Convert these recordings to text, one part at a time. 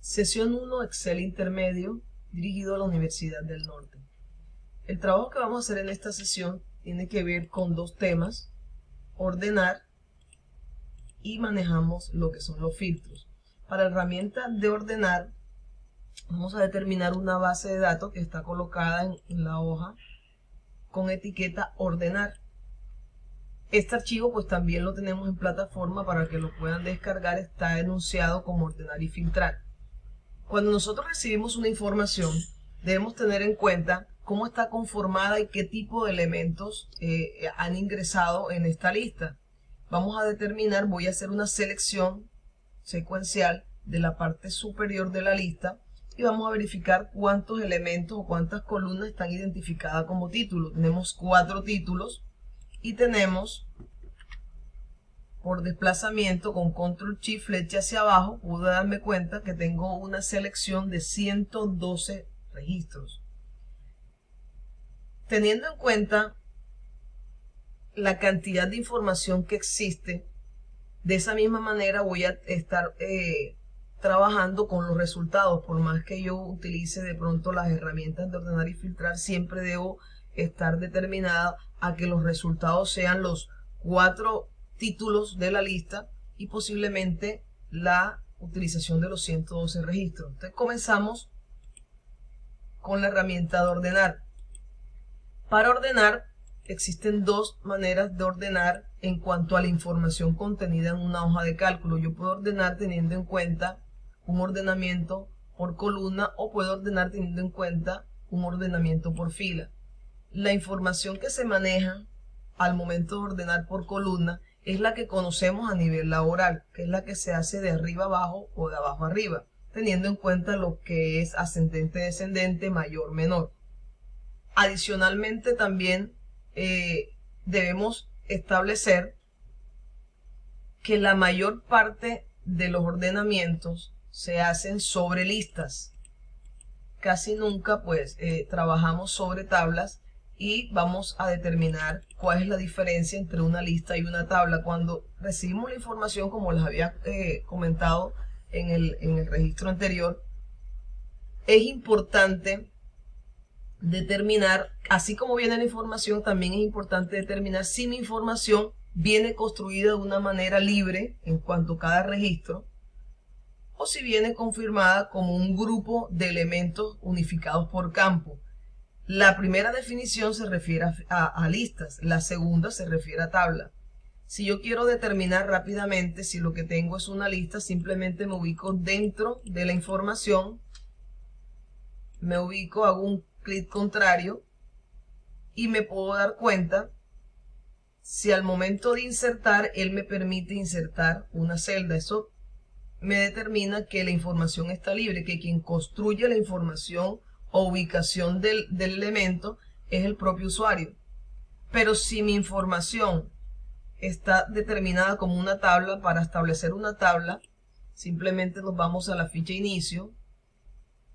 Sesión 1, Excel intermedio, dirigido a la Universidad del Norte. El trabajo que vamos a hacer en esta sesión tiene que ver con dos temas: ordenar y manejamos lo que son los filtros. Para la herramienta de ordenar, vamos a determinar una base de datos que está colocada en la hoja con etiqueta ordenar. Este archivo pues también lo tenemos en plataforma para que lo puedan descargar. Está enunciado como ordenar y filtrar. Cuando nosotros recibimos una información, debemos tener en cuenta cómo está conformada y qué tipo de elementos han ingresado en esta lista. Vamos a determinar, voy a hacer una selección secuencial de la parte superior de la lista y vamos a verificar cuántos elementos o cuántas columnas están identificadas como títulos. Tenemos 4 títulos y tenemos, por desplazamiento con control shift flecha hacia abajo, pude darme cuenta que tengo una selección de 112 registros. Teniendo en cuenta la cantidad de información que existe, de esa misma manera voy a estar trabajando con los resultados. Por más que yo utilice de pronto las herramientas de ordenar y filtrar, siempre debo estar determinada a que los resultados sean los 4 títulos de la lista y posiblemente la utilización de los 112 registros. Entonces comenzamos con la herramienta de ordenar. Para ordenar existen dos maneras de ordenar en cuanto a la información contenida en una hoja de cálculo. Yo puedo ordenar teniendo en cuenta un ordenamiento por columna o puedo ordenar teniendo en cuenta un ordenamiento por fila. La información que se maneja al momento de ordenar por columna es la que conocemos a nivel laboral, que es la que se hace de arriba abajo o de abajo arriba, teniendo en cuenta lo que es ascendente, descendente, mayor, menor. Adicionalmente también debemos establecer que la mayor parte de los ordenamientos se hacen sobre listas. Casi nunca pues trabajamos sobre tablas y vamos a determinar cuál es la diferencia entre una lista y una tabla. Cuando recibimos la información, como les había comentado en el registro anterior, es importante determinar, así como viene la información, también es importante determinar si mi información viene construida de una manera libre en cuanto a cada registro o si viene confirmada como un grupo de elementos unificados por campo. La primera definición se refiere a listas, la segunda se refiere a tabla. Si yo quiero determinar rápidamente si lo que tengo es una lista, simplemente me ubico dentro de la información, me ubico, hago un clic contrario y me puedo dar cuenta si al momento de insertar él me permite insertar una celda. Eso me determina que la información está libre, que quien construye la información o ubicación del elemento es el propio usuario. Pero si mi información está determinada como una tabla, para establecer una tabla simplemente nos vamos a la ficha inicio,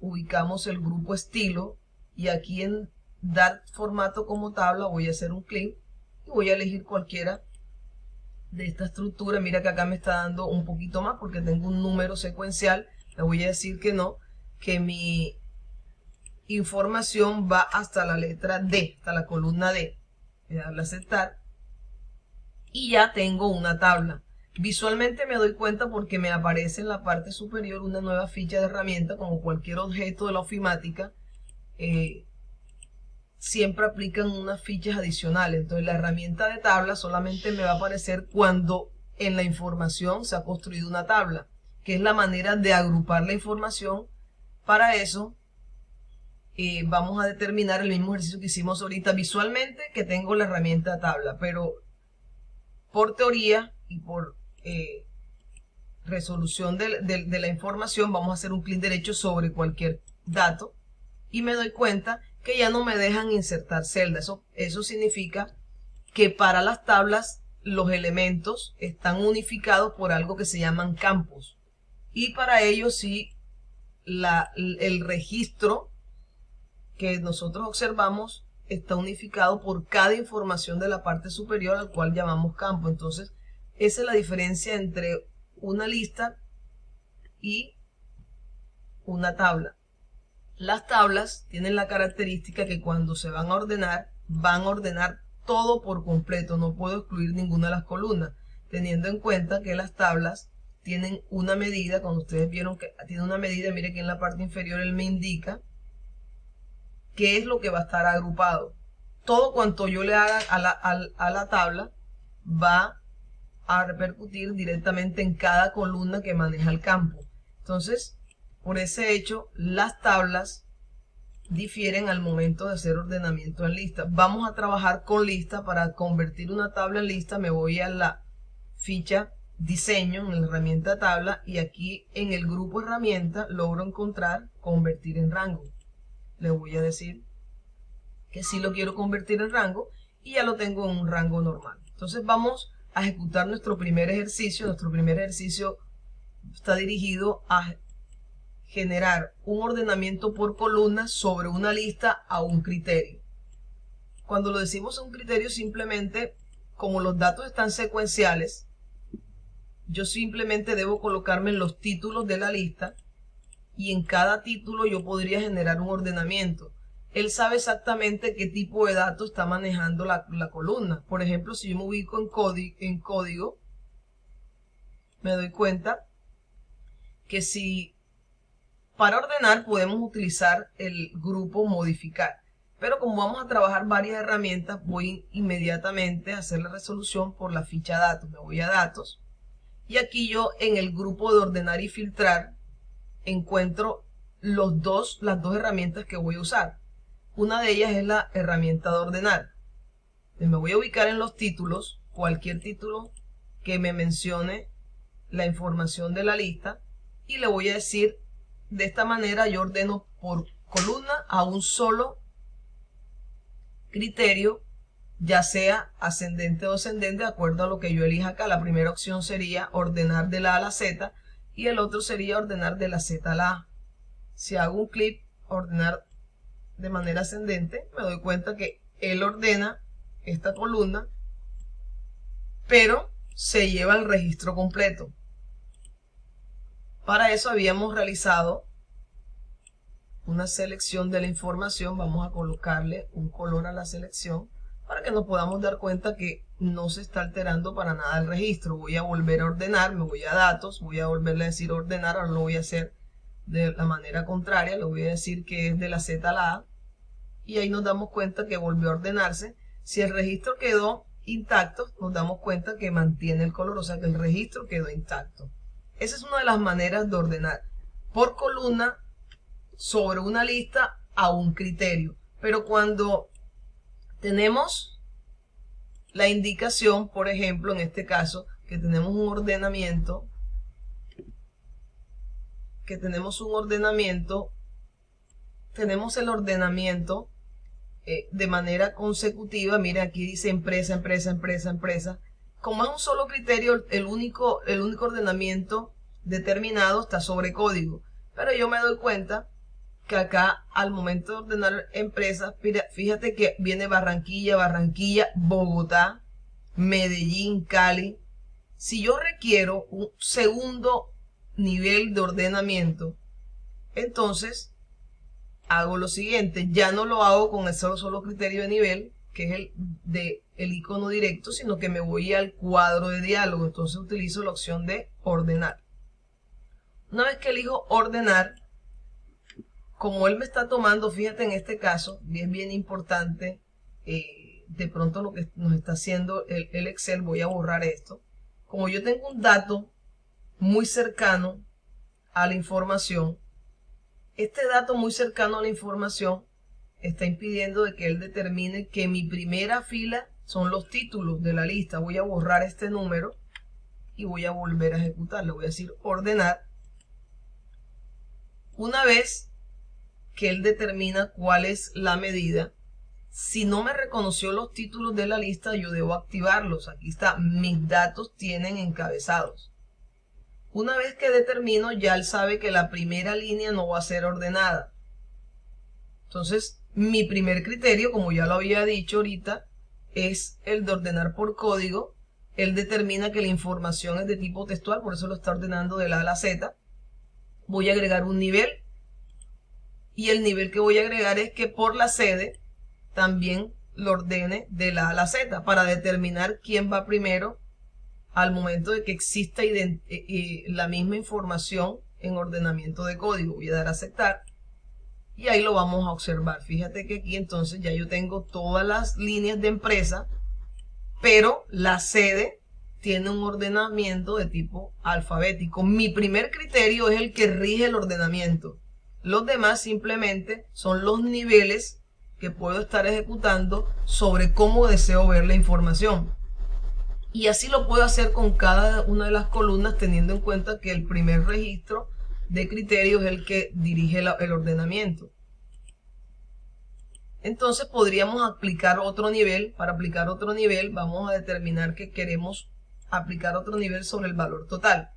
ubicamos el grupo estilo y aquí en dar formato como tabla voy a hacer un clic y voy a elegir cualquiera de esta estructura. Mira que acá me está dando un poquito más porque tengo un número secuencial. Le voy a decir que no, que mi información va hasta la letra D, hasta la columna D. Voy a darle a aceptar y ya tengo una tabla. Visualmente me doy cuenta porque me aparece en la parte superior una nueva ficha de herramienta. Como cualquier objeto de la ofimática, siempre aplican unas fichas adicionales. Entonces la herramienta de tabla solamente me va a aparecer cuando en la información se ha construido una tabla, que es la manera de agrupar la información. Para eso vamos a determinar el mismo ejercicio que hicimos ahorita visualmente, que tengo la herramienta tabla, pero por teoría y por resolución de la información vamos a hacer un clic derecho sobre cualquier dato y me doy cuenta que ya no me dejan insertar celdas. Eso significa que para las tablas los elementos están unificados por algo que se llaman campos y para ello sí el registro que nosotros observamos está unificado por cada información de la parte superior, al cual llamamos campo. Entonces esa es la diferencia entre una lista y una tabla. Las tablas tienen la característica que cuando se van a ordenar todo por completo, no puedo excluir ninguna de las columnas, teniendo en cuenta que las tablas tienen una medida. Cuando ustedes vieron que tiene una medida, miren que en la parte inferior él me indica qué es lo que va a estar agrupado. Todo cuanto yo le haga a la tabla va a repercutir directamente en cada columna que maneja el campo. Entonces, por ese hecho, las tablas difieren al momento de hacer ordenamiento en lista. Vamos a trabajar con lista. Para convertir una tabla en lista me voy a la ficha diseño, en la herramienta tabla, y aquí en el grupo herramienta logro encontrar convertir en rango. Le voy a decir que sí lo quiero convertir en rango y ya lo tengo en un rango normal. Entonces vamos a ejecutar nuestro primer ejercicio. Nuestro primer ejercicio está dirigido a generar un ordenamiento por columnas sobre una lista a un criterio. Cuando lo decimos a un criterio, simplemente, como los datos están secuenciales, yo simplemente debo colocarme en los títulos de la lista y en cada título yo podría generar un ordenamiento. Él sabe exactamente qué tipo de datos está manejando la columna. Por ejemplo, si yo me ubico en código, me doy cuenta que si para ordenar podemos utilizar el grupo modificar. Pero como vamos a trabajar varias herramientas, voy inmediatamente a hacer la resolución por la ficha datos. Me voy a datos y aquí yo en el grupo de ordenar y filtrar encuentro las dos herramientas que voy a usar. Una de ellas es la herramienta de ordenar. Me voy a ubicar en los títulos, cualquier título que me mencione la información de la lista, y le voy a decir, de esta manera yo ordeno por columna a un solo criterio, ya sea ascendente o descendente, de acuerdo a lo que yo elija acá. La primera opción sería ordenar de la A a la Z y el otro sería ordenar de la Z a la A. Si hago un clic, ordenar de manera ascendente, me doy cuenta que él ordena esta columna, pero se lleva el registro completo. Para eso habíamos realizado una selección de la información. Vamos a colocarle un color a la selección para que nos podamos dar cuenta que no se está alterando para nada el registro. Voy a volver a ordenar, me voy a datos, voy a volverle a decir ordenar. Ahora lo voy a hacer de la manera contraria, le voy a decir que es de la Z a la A, y ahí nos damos cuenta que volvió a ordenarse. Si el registro quedó intacto, nos damos cuenta que mantiene el color, o sea que el registro quedó intacto. Esa es una de las maneras de ordenar por columna sobre una lista a un criterio. Pero cuando tenemos la indicación, por ejemplo, en este caso, que tenemos un ordenamiento, tenemos el ordenamiento de manera consecutiva. Mira, aquí dice empresa, empresa, empresa, empresa. Como es un solo criterio, el único ordenamiento determinado está sobre código. Pero yo me doy cuenta que acá al momento de ordenar empresas, fíjate que viene Barranquilla, Bogotá, Medellín, Cali. Si yo requiero un segundo nivel de ordenamiento, entonces hago lo siguiente. Ya no lo hago con el solo criterio de nivel, que es el icono directo, sino que me voy al cuadro de diálogo. Entonces utilizo la opción de ordenar. Una vez que elijo ordenar, como él me está tomando, fíjate en este caso, es bien importante, de pronto lo que nos está haciendo el Excel, voy a borrar esto. Como yo tengo un dato muy cercano a la información, este dato muy cercano a la información está impidiendo de que él determine que mi primera fila son los títulos de la lista. Voy a borrar este número y voy a volver a ejecutar. Le voy a decir ordenar. Una vez que él determina cuál es la medida, si no me reconoció los títulos de la lista, yo debo activarlos. Aquí está, mis datos tienen encabezados. Una vez que determino, ya él sabe que la primera línea no va a ser ordenada. Entonces, mi primer criterio, como ya lo había dicho ahorita, es el de ordenar por código. Él determina que la información es de tipo textual, por eso lo está ordenando de la A a la Z. Voy a agregar un nivel. Y el nivel que voy a agregar es que por la sede también lo ordene de la A a la Z para determinar quién va primero al momento de que exista la misma información en ordenamiento de código. Voy a dar a aceptar y ahí lo vamos a observar. Fíjate que aquí entonces ya yo tengo todas las líneas de empresa, pero la sede tiene un ordenamiento de tipo alfabético. Mi primer criterio es el que rige el ordenamiento. Los demás simplemente son los niveles que puedo estar ejecutando sobre cómo deseo ver la información. Y así lo puedo hacer con cada una de las columnas, teniendo en cuenta que el primer registro de criterio es el que dirige el ordenamiento. Entonces podríamos aplicar otro nivel. Para aplicar otro nivel vamos a determinar que queremos aplicar otro nivel sobre el valor total.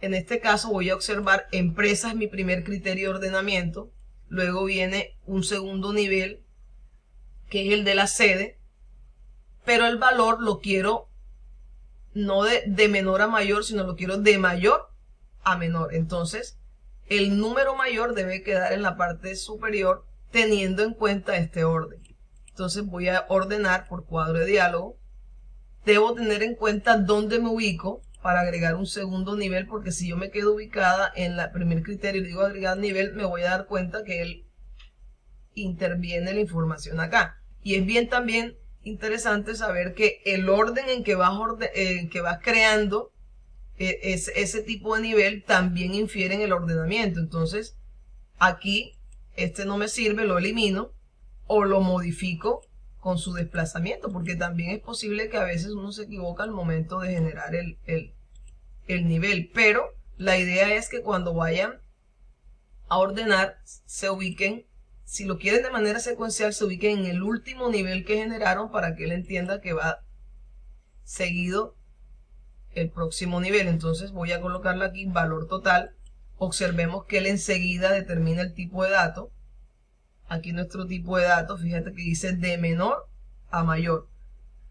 En este caso voy a observar empresa es mi primer criterio de ordenamiento. Luego viene un segundo nivel que es el de la sede, pero el valor lo quiero no de menor a mayor, sino lo quiero de mayor a menor. Entonces el número mayor debe quedar en la parte superior teniendo en cuenta este orden. Entonces voy a ordenar por cuadro de diálogo. Debo tener en cuenta dónde me ubico para agregar un segundo nivel, porque si yo me quedo ubicada en el primer criterio y digo agregar nivel, me voy a dar cuenta que él interviene la información acá. Y es bien también interesante saber que el orden en que vas creando ese tipo de nivel también infiere en el ordenamiento. Entonces aquí este no me sirve, lo elimino o lo modifico con su desplazamiento, porque también es posible que a veces uno se equivoca al momento de generar el nivel, pero la idea es que cuando vayan a ordenar se ubiquen, si lo quieren de manera secuencial, se ubiquen en el último nivel que generaron para que él entienda que va seguido el próximo nivel. Entonces voy a colocarle aquí valor total. Observemos que él enseguida determina el tipo de dato. Aquí nuestro tipo de datos, fíjate que dice de menor a mayor.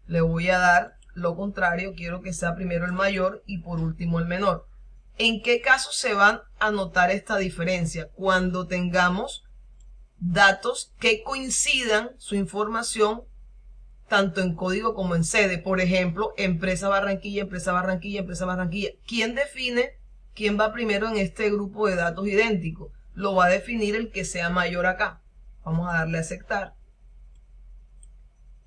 Le voy a dar lo contrario, quiero que sea primero el mayor y por último el menor. ¿En qué caso se van a notar esta diferencia? Cuando tengamos datos que coincidan su información tanto en código como en sede. Por ejemplo, empresa Barranquilla, empresa Barranquilla, empresa Barranquilla. ¿Quién define quién va primero en este grupo de datos idénticos? Lo va a definir el que sea mayor acá. Vamos a darle a aceptar.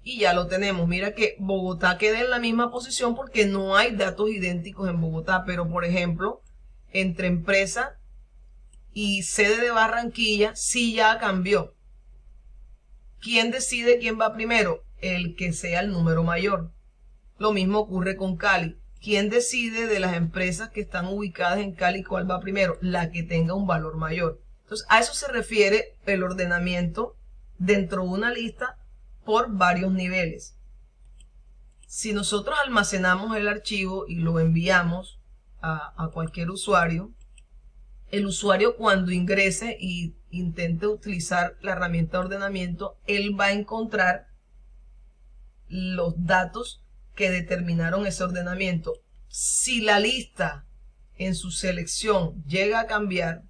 Y ya lo tenemos. Mira que Bogotá queda en la misma posición porque no hay datos idénticos en Bogotá. Pero, por ejemplo, entre empresa y sede de Barranquilla sí ya cambió. ¿Quién decide quién va primero? El que sea el número mayor. Lo mismo ocurre con Cali. ¿Quién decide de las empresas que están ubicadas en Cali cuál va primero? La que tenga un valor mayor. Entonces, a eso se refiere el ordenamiento dentro de una lista por varios niveles. Si nosotros almacenamos el archivo y lo enviamos a cualquier usuario, el usuario cuando ingrese y intente utilizar la herramienta de ordenamiento, él va a encontrar los datos que determinaron ese ordenamiento. Si la lista en su selección llega a cambiar,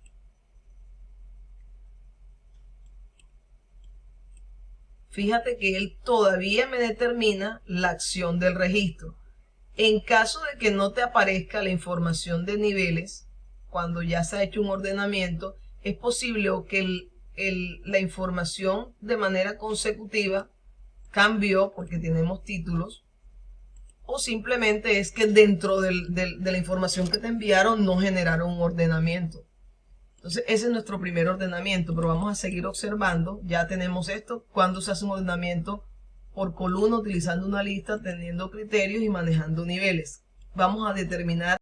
fíjate que él todavía me determina la acción del registro. En caso de que no te aparezca la información de niveles, cuando ya se ha hecho un ordenamiento, es posible que la información de manera consecutiva cambió porque tenemos títulos, o simplemente es que dentro de la información que te enviaron no generaron un ordenamiento. Entonces ese es nuestro primer ordenamiento, pero vamos a seguir observando. Ya tenemos esto, cuando se hace un ordenamiento por columna utilizando una lista, teniendo criterios y manejando niveles. Vamos a determinar